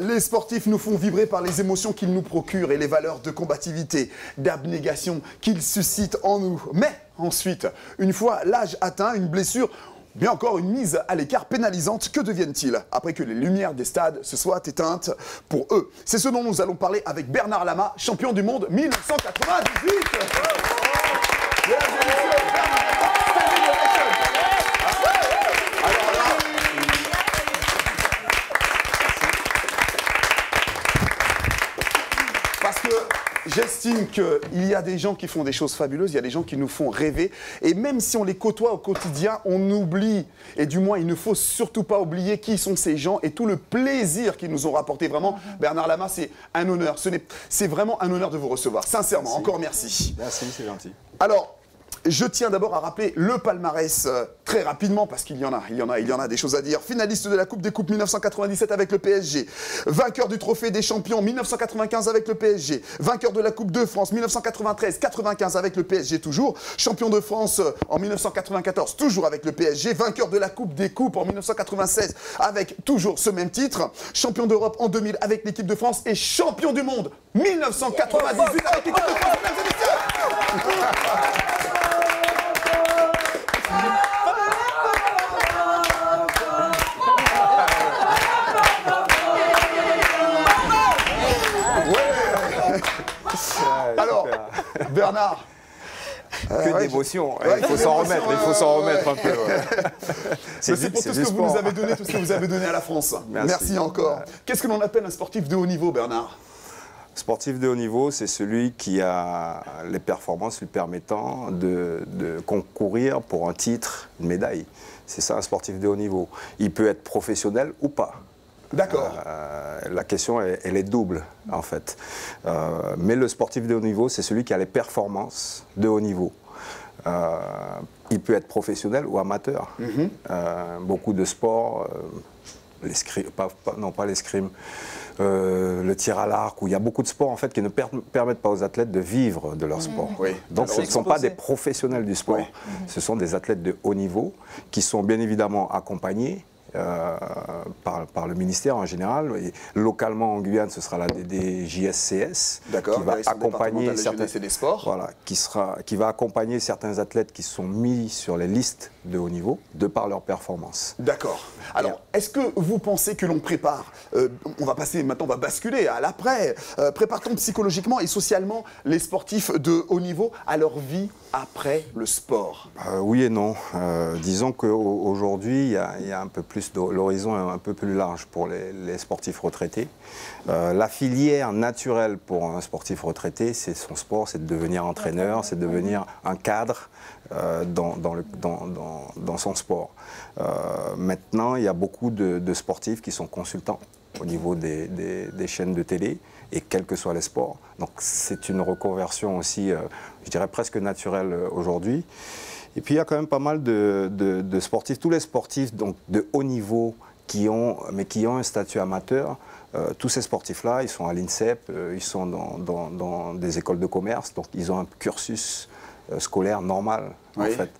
Les sportifs nous font vibrer par les émotions qu'ils nous procurent et les valeurs de combativité, d'abnégation qu'ils suscitent en nous. Mais ensuite, une fois l'âge atteint, une blessure, bien encore une mise à l'écart pénalisante, que deviennent-ils après que les lumières des stades se soient éteintes pour eux? C'est ce dont nous allons parler avec Bernard Lama, champion du monde 1998. Parce que j'estime qu'il y a des gens qui font des choses fabuleuses, il y a des gens qui nous font rêver. Et même si on les côtoie au quotidien, on oublie. Et du moins, il ne faut surtout pas oublier qui sont ces gens et tout le plaisir qu'ils nous ont rapporté. Vraiment, Bernard Lama, c'est un honneur. C'est vraiment un honneur de vous recevoir. Sincèrement, merci. Encore merci. Merci, c'est gentil. Alors, je tiens d'abord à rappeler le palmarès très rapidement parce qu'il y en a des choses à dire. Finaliste de la Coupe des Coupes 1997 avec le PSG, vainqueur du Trophée des Champions 1995 avec le PSG, vainqueur de la Coupe de France 1993-95 avec le PSG toujours, champion de France en 1994 toujours avec le PSG, vainqueur de la Coupe des Coupes en 1996 avec toujours ce même titre, champion d'Europe en 2000 avec l'équipe de France et champion du monde 1998 avec l'équipe de France. Alors, Bernard. Que d'émotion, il faut s'en remettre, un peu. C'est pour tout ce que vous nous avez donné, tout ce que vous avez donné à la France. Merci encore. Qu'est-ce que l'on appelle un sportif de haut niveau, Bernard? Sportif de haut niveau, c'est celui qui a les performances lui permettant de concourir pour un titre, une médaille. C'est ça un sportif de haut niveau. Il peut être professionnel ou pas. D'accord. La question, elle est double, en fait. Mais le sportif de haut niveau, c'est celui qui a les performances de haut niveau. Il peut être professionnel ou amateur. Beaucoup de sports, pas l'escrime, le tir à l'arc, où il y a beaucoup de sports en fait, qui ne permettent pas aux athlètes de vivre de leur sport. Oui. Donc ce ne sont pas des professionnels du sport, ce sont des athlètes de haut niveau qui sont bien évidemment accompagnés par le ministère en général. Et localement en Guyane, ce sera la DDJSCS qui va accompagner va accompagner certains athlètes qui sont mis sur les listes de haut niveau de par leur performance. D'accord. Alors, est-ce que vous pensez que l'on prépare, on va basculer à l'après, prépare-t-on psychologiquement et socialement les sportifs de haut niveau à leur vie après le sport? Oui et non. Disons qu'aujourd'hui, il y a un peu plus l'horizon est un peu plus large pour les sportifs retraités. La filière naturelle pour un sportif retraité, c'est son sport, c'est de devenir entraîneur, c'est de devenir un cadre dans son sport. Maintenant, il y a beaucoup de sportifs qui sont consultants au niveau des chaînes de télé, et quels que soient les sports. Donc c'est une reconversion aussi, je dirais presque naturelle aujourd'hui. Et puis il y a quand même pas mal de sportifs, tous les sportifs donc, de haut niveau qui ont un statut amateur, tous ces sportifs-là, ils sont à l'INSEP, ils sont dans des écoles de commerce, donc ils ont un cursus scolaire normal, en fait,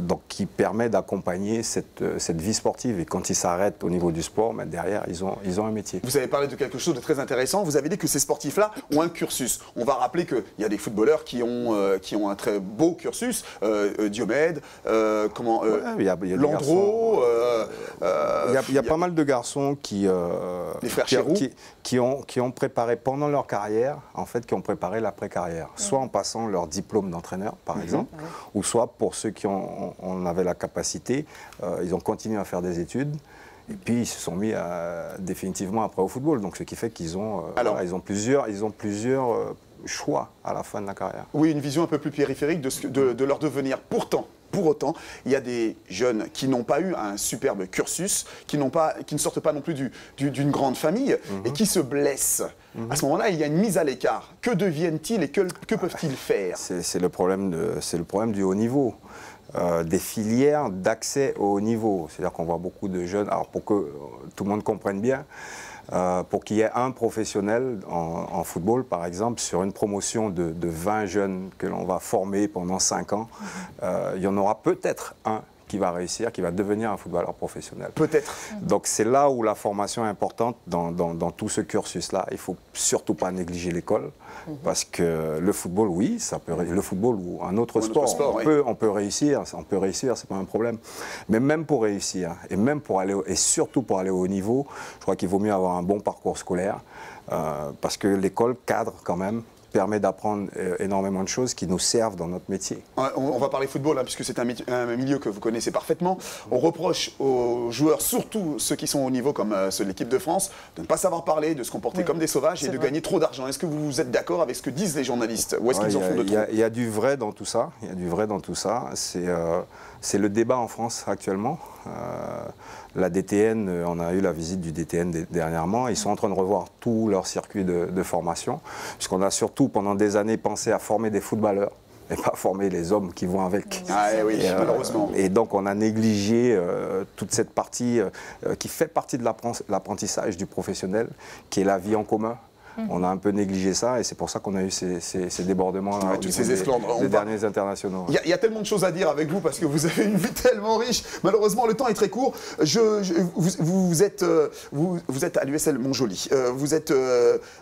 donc qui permet d'accompagner cette vie sportive. Et quand ils s'arrêtent au niveau du sport, mais derrière, ils ont un métier. Vous avez parlé de quelque chose de très intéressant. Vous avez dit que ces sportifs-là ont un cursus. On va rappeler qu'il y a des footballeurs qui ont un très beau cursus. Diomède, Landreau. Il y a pas mal de garçons les frères Chéroux. qui ont préparé pendant leur carrière, en fait, qui ont préparé l'après-carrière. Soit en passant leur diplôme d'entraîneur, par exemple, ou soit pour ceux qui en avaient la capacité, ils ont continué à faire des études et puis ils se sont mis définitivement après au football. Donc ce qui fait qu'ils ont, ils ont plusieurs choix à la fin de la carrière. Oui, une vision un peu plus périphérique de leur devenir. Pour autant, il y a des jeunes qui n'ont pas eu un superbe cursus, qui ne sortent pas non plus d'une grande famille et qui se blessent. À ce moment-là, il y a une mise à l'écart. Que deviennent-ils et que peuvent-ils faire? C'est le problème du haut niveau. Des filières d'accès au haut niveau. C'est-à-dire qu'on voit beaucoup de jeunes, alors pour que tout le monde comprenne bien, pour qu'il y ait un professionnel en football, par exemple, sur une promotion de 20 jeunes que l'on va former pendant 5 ans, il y en aura peut-être un qui va réussir, qui va devenir un footballeur professionnel. Peut-être. Donc c'est là où la formation est importante dans tout ce cursus-là. Il ne faut surtout pas négliger l'école, parce que le football, oui, ça peut, le football ou un autre sport, on peut réussir, c'est pas un problème. Mais même pour réussir, et même pour aller, et surtout pour aller au haut niveau, je crois qu'il vaut mieux avoir un bon parcours scolaire, parce que l'école cadre quand même, permet d'apprendre énormément de choses qui nous servent dans notre métier. On va parler football, hein, puisque c'est un milieu que vous connaissez parfaitement. On reproche aux joueurs, surtout ceux qui sont au niveau comme ceux de l'équipe de France, de ne pas savoir parler, de se comporter comme des sauvages et de gagner trop d'argent. Est-ce que vous êtes d'accord avec ce que disent les journalistes? Ou est-ce qu'ils en font de trop? Il y a du vrai dans tout ça. Il y a du vrai dans tout ça. C'est le débat en France actuellement. La DTN, on a eu la visite du DTN dernièrement. Ils sont en train de revoir tout leur circuit de formation, puisqu'on a surtout pendant des années pensé à former des footballeurs et pas former les hommes qui vont avec. Ah oui, malheureusement. Et donc on a négligé toute cette partie qui fait partie de l'apprentissage du professionnel, qui est la vie en commun. On a un peu négligé ça et c'est pour ça qu'on a eu ces débordements là, tous ces esclandres. des derniers internationaux. Il y a tellement de choses à dire avec vous parce que vous avez une vie tellement riche. Malheureusement, le temps est très court. Vous êtes à l'USL Montjoly. Vous êtes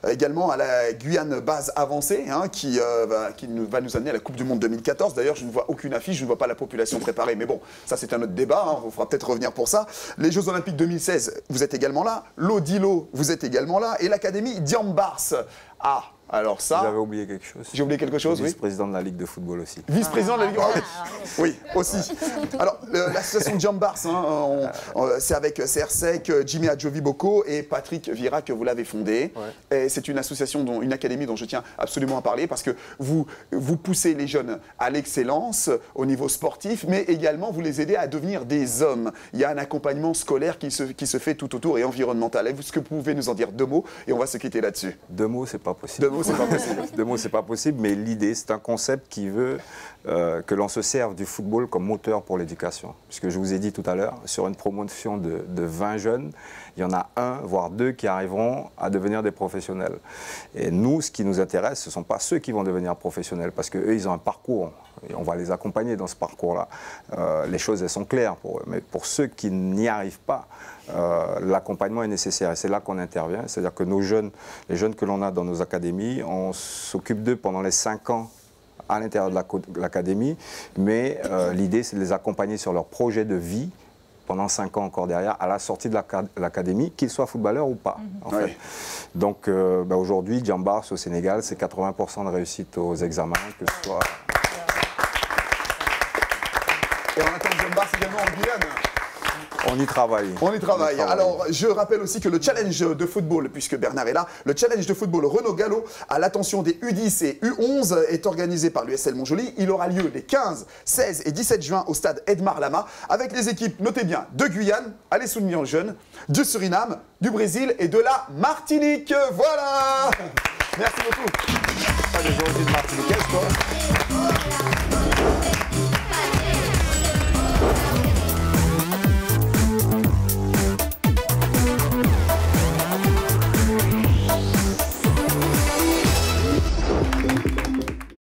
également à la Guyane base avancée, hein, qui va nous amener à la Coupe du Monde 2014. D'ailleurs, je ne vois aucune affiche, je ne vois pas la population préparée. Mais bon, ça c'est un autre débat, hein, on fera peut-être revenir pour ça. Les Jeux Olympiques 2016, vous êtes également là. L'Odilo, vous êtes également là. Et l'Académie Diambars. Ah, alors ça... J'avais oublié quelque chose. J'ai oublié quelque chose, oui. Vice-président de la Ligue de football aussi. Vice-président de la Ligue de football. Oui, aussi. Alors, l'association Diambars, hein, c'est avec CRSEC, Jimmy Adjovi-Boko et Patrick Vira que vous l'avez fondée. Ouais. C'est une association, une académie dont je tiens absolument à parler parce que vous poussez les jeunes à l'excellence au niveau sportif, mais également vous les aidez à devenir des hommes. Il y a un accompagnement scolaire qui se fait tout autour et environnemental. Est-ce que vous pouvez nous en dire deux mots et on va se quitter là-dessus? Deux mots, c'est pas possible. Deux mots, c'est pas possible. Deux mots, c'est pas possible, mais l'idée, c'est un concept qui veut que l'on se serve du football comme moteur pour l'éducation. Puisque je vous ai dit tout à l'heure, sur une promotion de 20 jeunes, il y en a un, voire deux qui arriveront à devenir des professionnels. Et nous, ce qui nous intéresse, ce ne sont pas ceux qui vont devenir professionnels, parce qu'eux, ils ont un parcours, et on va les accompagner dans ce parcours-là. Les choses, elles sont claires pour eux. Mais pour ceux qui n'y arrivent pas, l'accompagnement est nécessaire. Et c'est là qu'on intervient. C'est-à-dire que nos jeunes, les jeunes que l'on a dans nos académies, on s'occupe d'eux pendant les 5 ans à l'intérieur de l'académie. Mais l'idée, c'est de les accompagner sur leur projet de vie pendant 5 ans encore derrière, à la sortie de l'académie, qu'ils soient footballeurs ou pas. En fait. Donc aujourd'hui, Diambars au Sénégal, c'est 80% de réussite aux examens, que ce soit... Et on attend Diambars également en Guyane. On y travaille. On y travaille. Alors, je rappelle aussi que le challenge de football, puisque Bernard est là, le challenge de football Renaud Gallo à l'attention des U10 et U11 est organisé par l'USL Montjoly. Il aura lieu les 15, 16 et 17 juin au stade Edmar Lama avec les équipes, notez bien, de Guyane, allez souligner jeunes, du Suriname, du Brésil et de la Martinique. Voilà. Merci beaucoup. Pas des origines martiniquaises, toi.